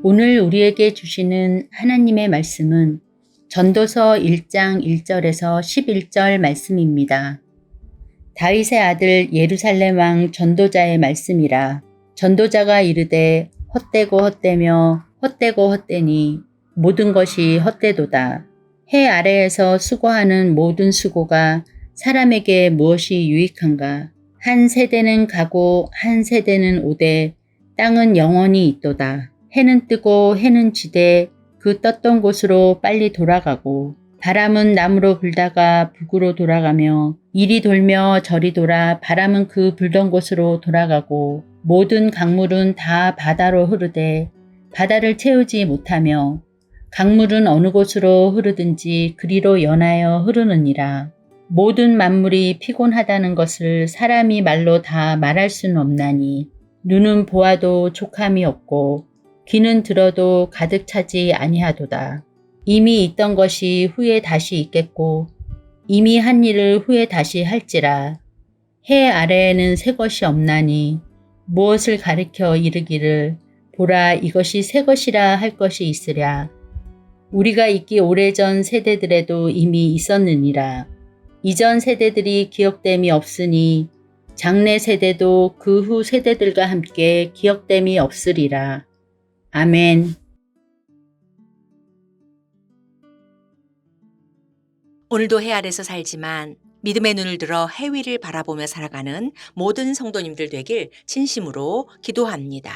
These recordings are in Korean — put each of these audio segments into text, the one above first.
오늘 우리에게 주시는 하나님의 말씀은 전도서 1장 1절에서 11절 말씀입니다. 다윗의 아들 예루살렘 왕 전도자의 말씀이라. 전도자가 이르되 헛되고 헛되며 헛되고 헛되니 모든 것이 헛되도다. 해 아래에서 수고하는 모든 수고가 사람에게 무엇이 유익한가. 한 세대는 가고 한 세대는 오되 땅은 영원히 있도다. 해는 뜨고 해는 지되 그 떴던 곳으로 빨리 돌아가고 바람은 남으로 불다가 북으로 돌아가며 이리 돌며 저리 돌아 바람은 그 불던 곳으로 돌아가고 모든 강물은 다 바다로 흐르되 바다를 채우지 못하며 강물은 어느 곳으로 흐르든지 그리로 연하여 흐르느니라. 모든 만물이 피곤하다는 것을 사람이 말로 다 말할 수는 없나니 눈은 보아도 족함이 없고 귀는 들어도 가득 차지 아니하도다. 이미 있던 것이 후에 다시 있겠고 이미 한 일을 후에 다시 할지라. 해 아래에는 새 것이 없나니 무엇을 가리켜 이르기를 보라 이것이 새 것이라 할 것이 있으랴. 우리가 있기 오래전 세대들에도 이미 있었느니라. 이전 세대들이 기억됨이 없으니 장래 세대도 그 후 세대들과 함께 기억됨이 없으리라. 아멘. 오늘도 해 아래서 살지만 믿음의 눈을 들어 해 위를 바라보며 살아가는 모든 성도님들 되길 진심으로 기도합니다.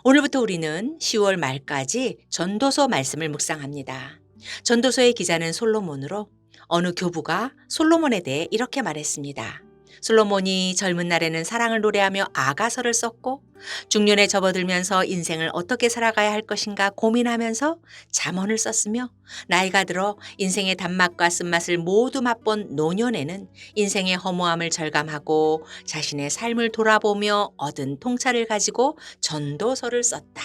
오늘부터 우리는 10월 말까지 전도서 말씀을 묵상합니다. 전도서의 기자는 솔로몬으로 어느 교부가 솔로몬에 대해 이렇게 말했습니다. 솔로몬이 젊은 날에는 사랑을 노래하며 아가서를 썼고 중년에 접어들면서 인생을 어떻게 살아가야 할 것인가 고민하면서 잠언을 썼으며 나이가 들어 인생의 단맛과 쓴맛을 모두 맛본 노년에는 인생의 허무함을 절감하고 자신의 삶을 돌아보며 얻은 통찰을 가지고 전도서를 썼다.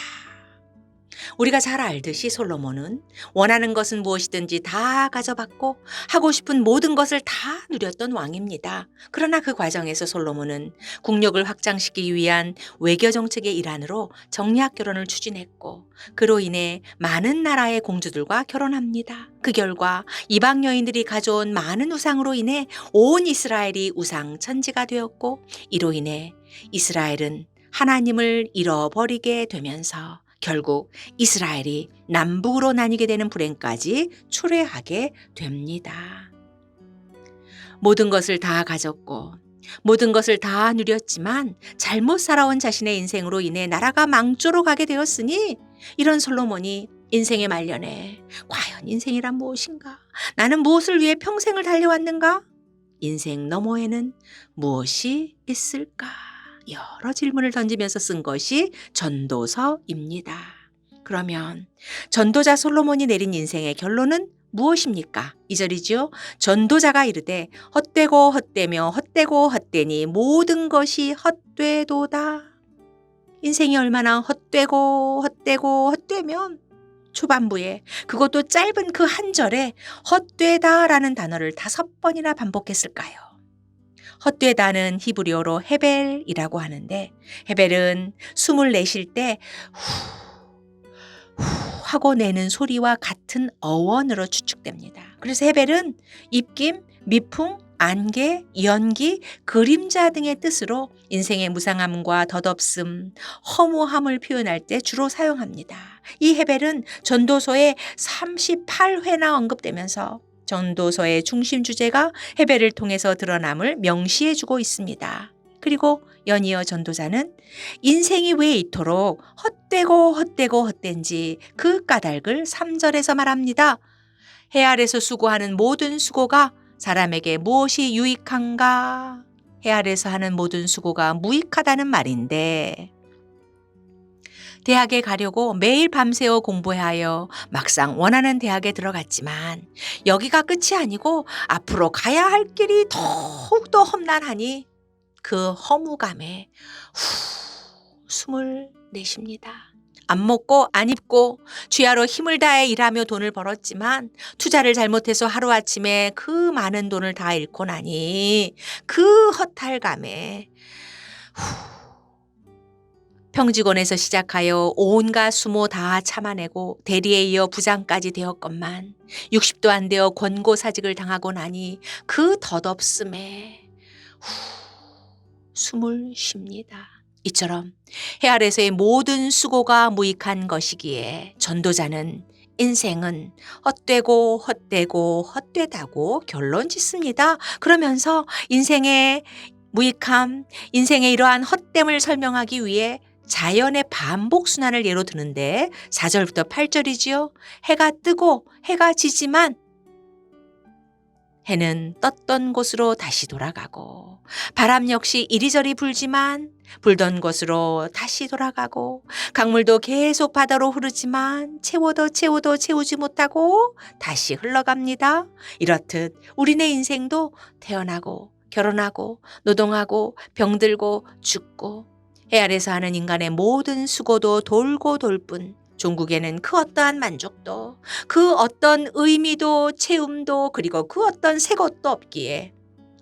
우리가 잘 알듯이 솔로몬은 원하는 것은 무엇이든지 다 가져봤고 하고 싶은 모든 것을 다 누렸던 왕입니다. 그러나 그 과정에서 솔로몬은 국력을 확장시키기 위한 외교 정책의 일환으로 정략 결혼을 추진했고 그로 인해 많은 나라의 공주들과 결혼합니다. 그 결과 이방 여인들이 가져온 많은 우상으로 인해 온 이스라엘이 우상 천지가 되었고 이로 인해 이스라엘은 하나님을 잃어버리게 되면서 결국 이스라엘이 남북으로 나뉘게 되는 불행까지 초래하게 됩니다. 모든 것을 다 가졌고 모든 것을 다 누렸지만 잘못 살아온 자신의 인생으로 인해 나라가 망조로 가게 되었으니 이런 솔로몬이 인생의 말년에 과연 인생이란 무엇인가? 나는 무엇을 위해 평생을 달려왔는가? 인생 너머에는 무엇이 있을까? 여러 질문을 던지면서 쓴 것이 전도서입니다. 그러면 전도자 솔로몬이 내린 인생의 결론은 무엇입니까? 2절이죠. 전도자가 이르되 헛되고 헛되며 헛되고 헛되니 모든 것이 헛되도다. 인생이 얼마나 헛되고 헛되고 헛되면 초반부에 그것도 짧은 그 한 절에 헛되다라는 단어를 5번이나 반복했을까요? 헛되다는 히브리어로 헤벨이라고 하는데 헤벨은 숨을 내쉴 때 후 하고 내는 소리와 같은 어원으로 추측됩니다. 그래서 헤벨은 입김, 미풍, 안개, 연기, 그림자 등의 뜻으로 인생의 무상함과 덧없음, 허무함을 표현할 때 주로 사용합니다. 이 헤벨은 전도서에 38회나 언급되면서 전도서의 중심 주제가 헤벨을 통해서 드러남을 명시해주고 있습니다. 그리고 연이어 전도자는 인생이 왜 이토록 헛되고 헛되고 헛된지 그 까닭을 3절에서 말합니다. 해 아래서 수고하는 모든 수고가 사람에게 무엇이 유익한가? 해 아래서 하는 모든 수고가 무익하다는 말인데 대학에 가려고 매일 밤새워 공부하여 막상 원하는 대학에 들어갔지만 여기가 끝이 아니고 앞으로 가야 할 길이 더욱더 험난하니 그 허무감에 숨을 내쉽니다. 안 먹고 안 입고 쥐하러 힘을 다해 일하며 돈을 벌었지만 투자를 잘못해서 하루아침에 그 많은 돈을 다 잃고 나니 그 허탈감에 평직원에서 시작하여 온갖 수모 다 참아내고 대리에 이어 부장까지 되었건만 60도 안 되어 권고사직을 당하고 나니 그 덧없음에 숨을 쉽니다. 이처럼 해 아래서의 모든 수고가 무익한 것이기에 전도자는 인생은 헛되고 헛되고 헛되다고 결론 짓습니다. 그러면서 인생의 무익함, 인생의 이러한 헛됨을 설명하기 위해 자연의 반복순환을 예로 드는데 4절부터 8절이지요. 해가 뜨고 해가 지지만 해는 떴던 곳으로 다시 돌아가고 바람 역시 이리저리 불지만 불던 곳으로 다시 돌아가고 강물도 계속 바다로 흐르지만 채워도 채우지 못하고 다시 흘러갑니다. 이렇듯 우리네 인생도 태어나고 결혼하고 노동하고 병들고 죽고 해 아래서 하는 인간의 모든 수고도 돌고 돌 뿐 종국에는 그 어떠한 만족도 그 어떤 의미도 채움도 그리고 그 어떤 새 것도 없기에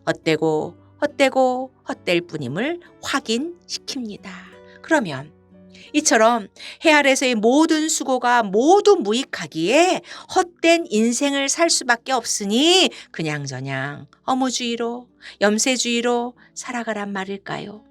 헛되고 헛되고 헛될 뿐임을 확인시킵니다. 그러면 이처럼 해 아래서의 모든 수고가 모두 무익하기에 헛된 인생을 살 수밖에 없으니 그냥저냥 허무주의로 염세주의로 살아가란 말일까요?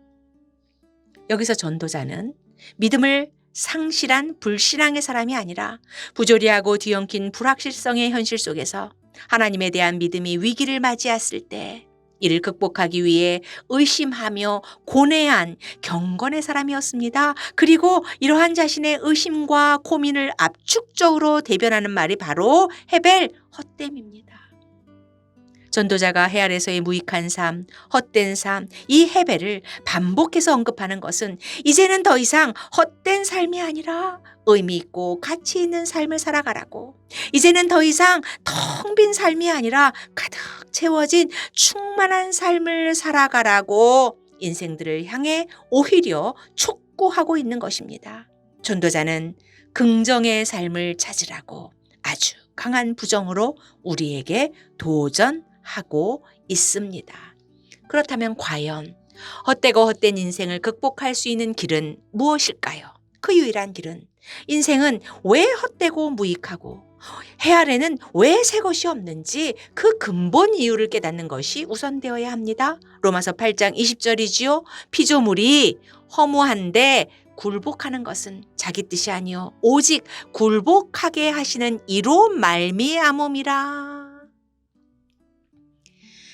여기서 전도자는 믿음을 상실한 불신앙의 사람이 아니라 부조리하고 뒤엉킨 불확실성의 현실 속에서 하나님에 대한 믿음이 위기를 맞이했을 때 이를 극복하기 위해 의심하며 고뇌한 경건의 사람이었습니다. 그리고 이러한 자신의 의심과 고민을 압축적으로 대변하는 말이 바로 헤벨 헛됨입니다. 전도자가 해 아래서의 무익한 삶, 헛된 삶, 이 헤벨을 반복해서 언급하는 것은 이제는 더 이상 헛된 삶이 아니라 의미 있고 가치 있는 삶을 살아가라고, 이제는 더 이상 텅 빈 삶이 아니라 가득 채워진 충만한 삶을 살아가라고 인생들을 향해 오히려 촉구하고 있는 것입니다. 전도자는 긍정의 삶을 찾으라고 아주 강한 부정으로 우리에게 도전하고 있습니다. 그렇다면 과연 헛되고 헛된 인생을 극복할 수 있는 길은 무엇일까요? 그 유일한 길은 인생은 왜 헛되고 무익하고 해 아래는 왜 새 것이 없는지 그 근본 이유를 깨닫는 것이 우선되어야 합니다. 로마서 8장 20절이지요. 피조물이 허무한데 굴복하는 것은 자기 뜻이 아니요 오직 굴복하게 하시는 이로 말미암음이라.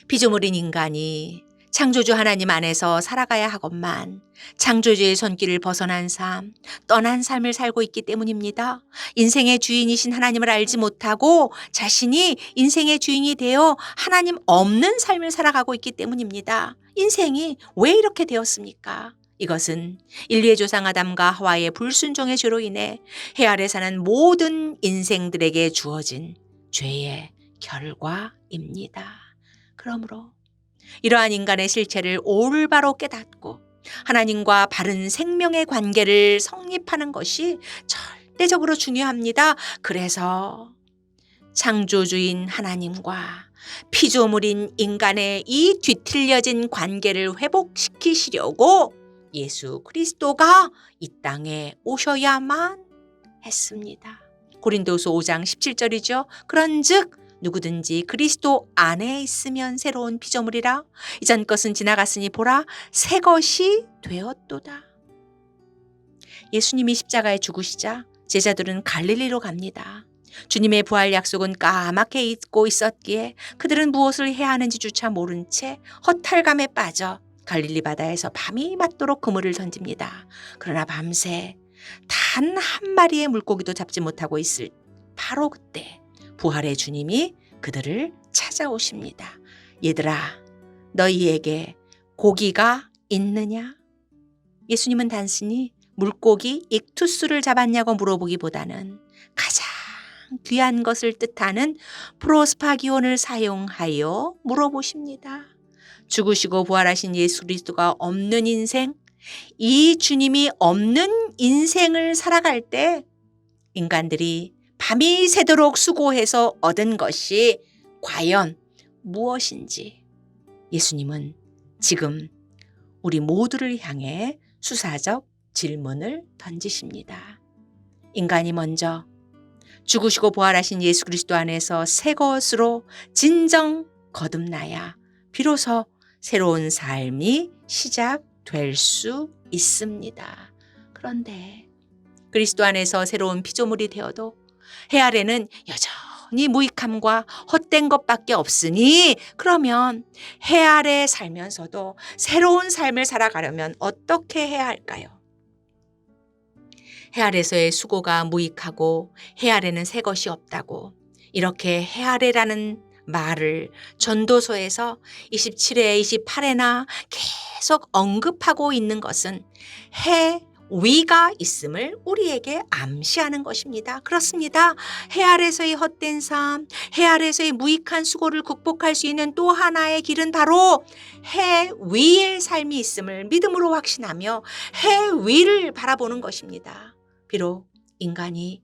피조물인 인간이 창조주 하나님 안에서 살아가야 하건만 창조주의 손길을 벗어난 삶, 떠난 삶을 살고 있기 때문입니다. 인생의 주인이신 하나님을 알지 못하고 자신이 인생의 주인이 되어 하나님 없는 삶을 살아가고 있기 때문입니다. 인생이 왜 이렇게 되었습니까? 이것은 인류의 조상 아담과 하와의 불순종의 죄로 인해 해 아래 사는 모든 인생들에게 주어진 죄의 결과입니다. 그러므로 이러한 인간의 실체를 올바로 깨닫고 하나님과 바른 생명의 관계를 성립하는 것이 절대적으로 중요합니다. 그래서 창조주인 하나님과 피조물인 인간의 이 뒤틀려진 관계를 회복시키시려고 예수 그리스도가 이 땅에 오셔야만 했습니다. 고린도서 5장 17절이죠. 그런즉 누구든지 그리스도 안에 있으면 새로운 피조물이라 이전 것은 지나갔으니 보라 새 것이 되었도다. 예수님이 십자가에 죽으시자 제자들은 갈릴리로 갑니다. 주님의 부활 약속은 까맣게 잊고 있었기에 그들은 무엇을 해야 하는지조차 모른 채 허탈감에 빠져 갈릴리 바다에서 밤이 맞도록 그물을 던집니다. 그러나 밤새 단 한 마리의 물고기도 잡지 못하고 있을 바로 그때 부활의 주님이 그들을 찾아오십니다. 얘들아, 너희에게 고기가 있느냐? 예수님은 단순히 물고기 익투스를 잡았냐고 물어보기보다는 가장 귀한 것을 뜻하는 프로스파기온을 사용하여 물어보십니다. 죽으시고 부활하신 예수 그리스도가 없는 인생, 이 주님이 없는 인생을 살아갈 때 인간들이 밤이 새도록 수고해서 얻은 것이 과연 무엇인지 예수님은 지금 우리 모두를 향해 수사적 질문을 던지십니다. 인간이 먼저 죽으시고 부활하신 예수 그리스도 안에서 새 것으로 진정 거듭나야 비로소 새로운 삶이 시작될 수 있습니다. 그런데 그리스도 안에서 새로운 피조물이 되어도 해 아래는 여전히 무익함과 헛된 것밖에 없으니, 그러면 해 아래 살면서도 새로운 삶을 살아가려면 어떻게 해야 할까요? 해 아래서의 수고가 무익하고 해 아래는 새 것이 없다고, 이렇게 해 아래라는 말을 전도서에서 27회, 28회나 계속 언급하고 있는 것은 해 위가 있음을 우리에게 암시하는 것입니다. 그렇습니다. 해 아래서의 헛된 삶, 해 아래서의 무익한 수고를 극복할 수 있는 또 하나의 길은 바로 해 위의 삶이 있음을 믿음으로 확신하며 해 위를 바라보는 것입니다. 비록 인간이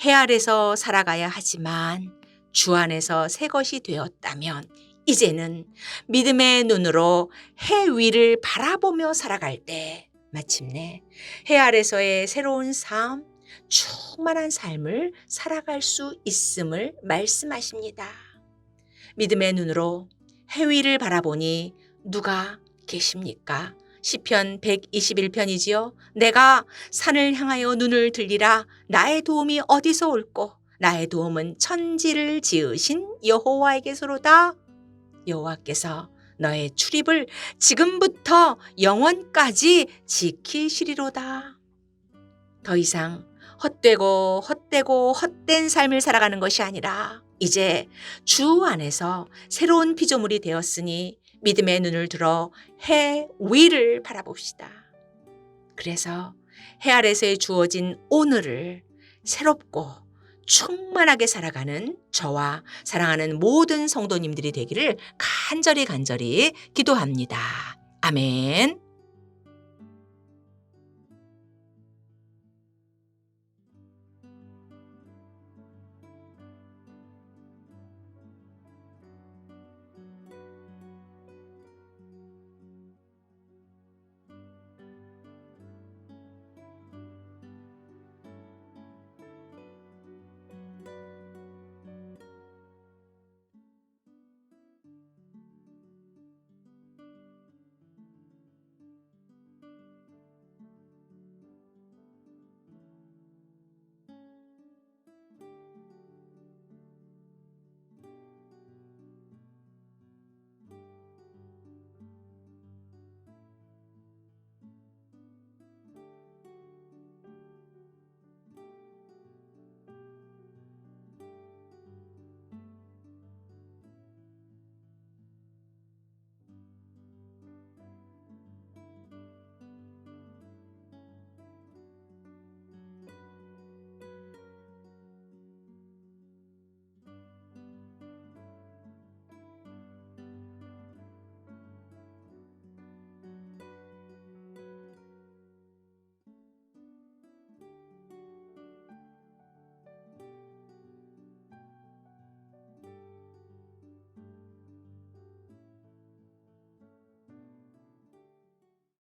해 아래서 살아가야 하지만 주 안에서 새 것이 되었다면 이제는 믿음의 눈으로 해 위를 바라보며 살아갈 때 마침내 해 아래서의 새로운 삶, 충만한 삶을 살아갈 수 있음을 말씀하십니다. 믿음의 눈으로 해 위를 바라보니 누가 계십니까? 시편 121편이지요. 내가 산을 향하여 눈을 들리라. 나의 도움이 어디서 올꼬? 나의 도움은 천지를 지으신 여호와에게서로다. 여호와께서 너의 출입을 지금부터 영원까지 지키시리로다. 더 이상 헛된 삶을 살아가는 것이 아니라 이제 주 안에서 새로운 피조물이 되었으니 믿음의 눈을 들어 해 위를 바라봅시다. 그래서 해 아래서에 주어진 오늘을 새롭고 충만하게 살아가는 저와 사랑하는 모든 성도님들이 되기를 간절히 기도합니다. 아멘.